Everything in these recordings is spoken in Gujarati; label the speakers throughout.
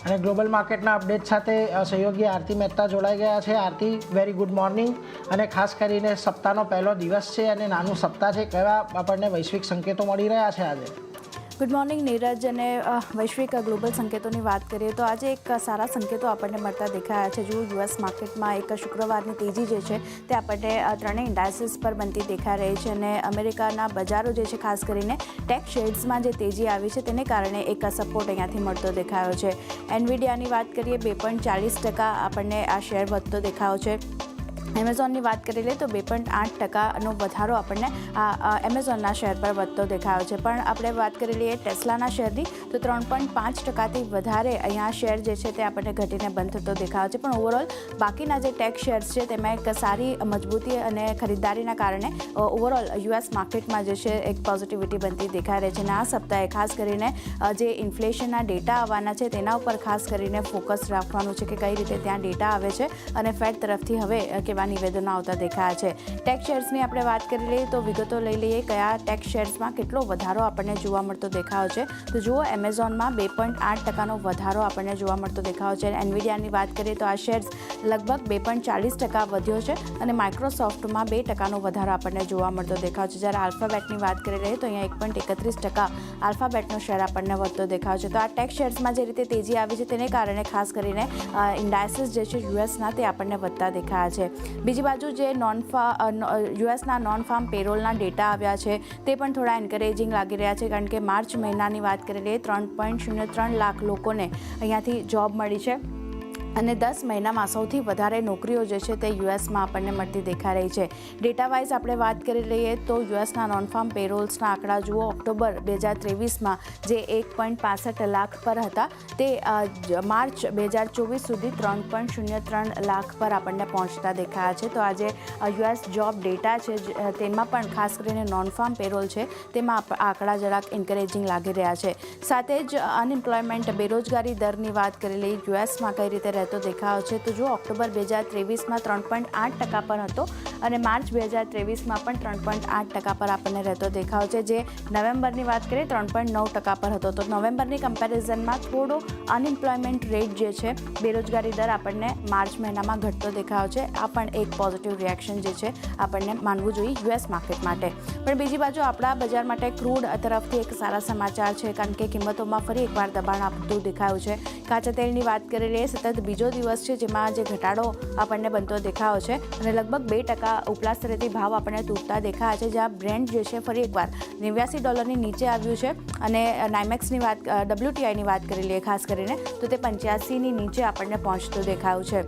Speaker 1: અને ગ્લોબલ માર્કેટના અપડેટ સાથે સહયોગી આરતી મહેતા જોડાઈ ગયા છે. આરતી, વેરી ગુડ મોર્નિંગ. અને ખાસ કરીને સપ્તાહનો પહેલો દિવસ છે અને નાનું સપ્તાહ છે, કેવા આપણને વૈશ્વિક સંકેતો મળી રહ્યા છે આજે?
Speaker 2: Good morning Neeraj. અને વૈશ્વિક ગ્લોબલ સંકેતોની વાત કરીએ તો આજે એક સારા સંકેતો આપણને મળતા દેખાયા છે. જો યુએસ માર્કેટમાં એક શુક્રવારની તેજી જે છે તે આપણને ત્રણેય ઇન્ડાઇસીસ પર બનતી દેખાઈ રહી છે. અને અમેરિકાના બજારો જે છે, ખાસ કરીને ટેક શેર્સમાં જે તેજી આવી છે તેને કારણે એક સપોર્ટ અહીંયાથી મળતો દેખાયો છે. એનવીડિયાની વાત કરીએ 2.40% આપણને આ શેર વધતો દેખાયો છે. એમેઝોનની વાત કરી લઈએ તો 2.8%નો વધારો આપણને આ એમેઝોનના શેર પર વધતો દેખાયો છે. પણ આપણે વાત કરી લઈએ ટેસ્લાના શેરની તો 3.5%થી વધારે અહીંયા શેર જે છે તે આપણને ઘટીને બંધ થતો દેખાયો છે. પણ ઓવરઓલ બાકીના જે ટેક શેર્સ છે તેમાં એક સારી મજબૂતી અને ખરીદદારીના કારણે ઓવરઓલ યુએસ માર્કેટમાં જે છે એક પોઝિટિવિટી બનતી દેખાઈ રહી છે. અને આ સપ્તાહે ખાસ કરીને જે ઇન્ફ્લેશનના ડેટા આવવાના છે તેના ઉપર ખાસ કરીને ફોકસ રાખવાનું છે કે કઈ રીતે ત્યાં ડેટા આવે છે અને ફેડ તરફથી હવે કેવા નિવેદનો આવતા દેખાયા છે. ટેક શેર્સની આપણે વાત કરી લઈએ તો વિગતો લઈ લઈએ કયા ટેક શેર્સમાં કેટલો વધારો આપણને જોવા મળતો દેખાયો છે. તો જુઓ, એમેઝોનમાં 2.8%નો વધારો આપણને જોવા મળતો દેખાયો છે. એનવીડિયાની વાત કરીએ તો આ શેર્સ લગભગ 2.40% વધ્યો છે. અને માઇક્રોસોફ્ટમાં 2%નો વધારો આપણને જોવા મળતો દેખાયો છે. જ્યારે આલ્ફાબેટની વાત કરી લઈએ તો અહીંયા 1.31% આલ્ફાબેટનો શેર આપણને વધતો દેખાયો છે. તો આ ટેક શેર્સમાં જે રીતે તેજી આવી છે તેને કારણે ખાસ કરીને ઇન્ડાઇસીસ જે છે યુએસના તે આપણને વધતા દેખાયા છે. બીજી બાજુ જે યુએસના નોન ફાર્મ પેરોલના ડેટા આવ્યા છે તે પણ થોડા એન્કરેજિંગ લાગી રહ્યા છે. કારણ કે માર્ચ મહિનાની વાત કરી લઈએ 3.03 લાખ લોકોને અહીંયાથી જોબ મળી છે. અને 10 મહિનામાં સૌથી વધારે નોકરીઓ જે છે તે યુએસમાં આપણને મળતી દેખાઈ રહી છે. ડેટા વાઇઝ આપણે વાત કરી લઈએ તો યુએસના નોન ફાર્મ પેરોલ્સના આંકડા જુઓ, ઓક્ટોબર 2023માં જે 1.65 લાખ પર હતા તે માર્ચ 2024 સુધી 3.03 લાખ પર આપણને પહોંચતા દેખાયા છે. તો આજે યુએસ જોબ ડેટા છે તેમાં પણ ખાસ કરીને નોન ફાર્મ પેરોલ છે તેમાં આંકડા જરાક એન્કરેજિંગ લાગી રહ્યા છે. સાથે જ અનએમ્પ્લોયમેન્ટ બેરોજગારી દરની વાત કરી લઈએ યુએસમાં કઈ રીતે તો દેખાયો છે. તો જો ઓક્ટોબર 2023માં 3.8% પર હતો અને માર્ચ 2023માં પણ 3.8% પર આપણને રહેતો દેખાયો છે. જે નવેમ્બરની વાત કરીએ 3.9% પર હતો. તો નવેમ્બરની કમ્પેરિઝનમાં થોડો અનએમ્પ્લોયમેન્ટ રેટ જે છે, બેરોજગારી દર આપણને માર્ચ મહિનામાં ઘટતો દેખાયો છે. આ પણ એક પોઝિટિવ રિએક્શન જે છે આપણને માનવું જોઈએ યુએસ માર્કેટ માટે. પણ બીજી બાજુ આપણા બજાર માટે ક્રૂડ તરફથી એક સારા સમાચાર છે. કારણ કે કિંમતોમાં ફરી એકવાર દબાણ આપતું દેખાયું છે. કાચા તેલની વાત કરી લઈએ, સતત બીજો દિવસ છે જેમાં જે ઘટાડો આપણને બનતો દેખાયો છે અને લગભગ 2% ઉપલા સ્તરેથી ભાવ આપણને તૂટતા દેખાયા છે. જ્યાં બ્રેન્ટ જે છે ફરી એકવાર $89 નીચે આવ્યું છે. અને નાઇમેક્સની વાત, WTIની વાત કરી લઈએ ખાસ કરીને તો તે 85ની નીચે આપણને પહોંચતું દેખાયું છે.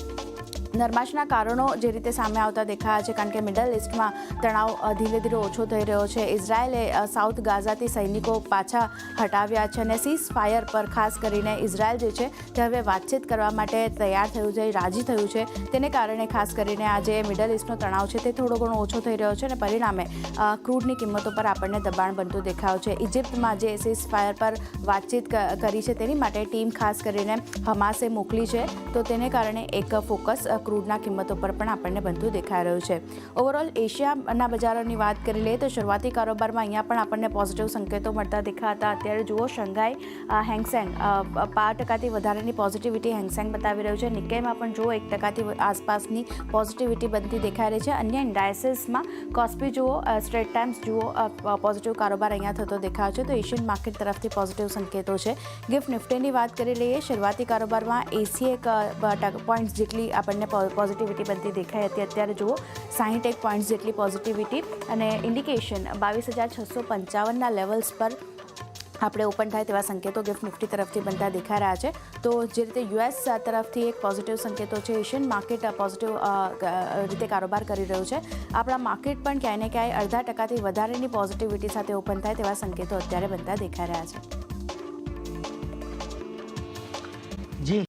Speaker 2: નરમાશના કારણો જે રીતે સામે આવતા દેખાયા છે કારણ કે મિડલ ઇસ્ટમાં તણાવ ધીરે ધીરે ઓછો થઈ રહ્યો છે. ઇઝરાયેલે સાઉથ ગાઝાથી સૈનિકો પાછા હટાવ્યા છે અને સીઝ ફાયર પર ખાસ કરીને ઇઝરાયેલ જે છે તે હવે વાતચીત કરવા માટે તૈયાર થયું છે, રાજી થયું છે. તેને કારણે ખાસ કરીને આ જે મિડલ ઇસ્ટનો તણાવ છે તે થોડો ઘણો ઓછો થઈ રહ્યો છે અને પરિણામે ક્રૂડની કિંમતો પર આપણને દબાણ બનતું દેખાયું છે. ઇજિપ્તમાં જે સીઝ ફાયર પર વાતચીત કરી છે તેની માટે ટીમ ખાસ કરીને હમાસે મોકલી છે. તો તેને કારણે એક ફોકસ ક્રૂડના કિંમતો પર પણ આપણને બનતું દેખાઈ રહ્યું છે. ઓવરઓલ એશિયાના બજારોની વાત કરી લઈએ તો શરૂઆતી કારોબારમાં અહીંયા પણ આપણને પોઝિટિવ સંકેતો મળતા દેખાતા. અત્યારે જુઓ, શંઘાઈ હેંગસેંગ 5%થી વધારેની પોઝિટિવિટી હેંગસેંગ બતાવી રહ્યું છે. નિક્કેઈમાં પણ જુઓ 1%થી આસપાસની પોઝિટિવિટી બનતી દેખાઈ રહી છે. અન્ય ઇન્ડાઇસીસમાં કોસ્પી જુઓ, સ્ટ્રેટ ટાઈમ્સ જુઓ, પોઝિટિવ કારોબાર અહીંયા થતો દેખાયો છે. તો એશિયન માર્કેટ તરફથી પોઝિટિવ સંકેતો છે. ગિફ્ટ નિફ્ટીની વાત કરી લઈએ, શરૂઆતી કારોબારમાં 81 પોઈન્ટ્સ જેટલી આપણને પોઝિટિવિટી બનતી દેખાઈ હતી. અત્યારે જુઓ 61 પોઈન્ટ્સ જેટલી પોઝિટિવિટી અને ઇન્ડિકેશન 22,655ના લેવલ્સ પર આપણે ઓપન થાય તેવા સંકેતો ગિફ્ટ નિફ્ટી તરફથી બનતા દેખાઈ રહ્યા છે. તો જે રીતે યુએસ તરફથી એક પોઝિટિવ સંકેતો છે, એશિયન માર્કેટ પોઝિટિવ રીતે કારોબાર કરી રહ્યું છે. આપણા માર્કેટ પણ ક્યાંય ને ક્યાંય 0.5%થી વધારેની પોઝિટિવિટી સાથે ઓપન થાય તેવા સંકેતો અત્યારે બનતા દેખાઈ રહ્યા છે.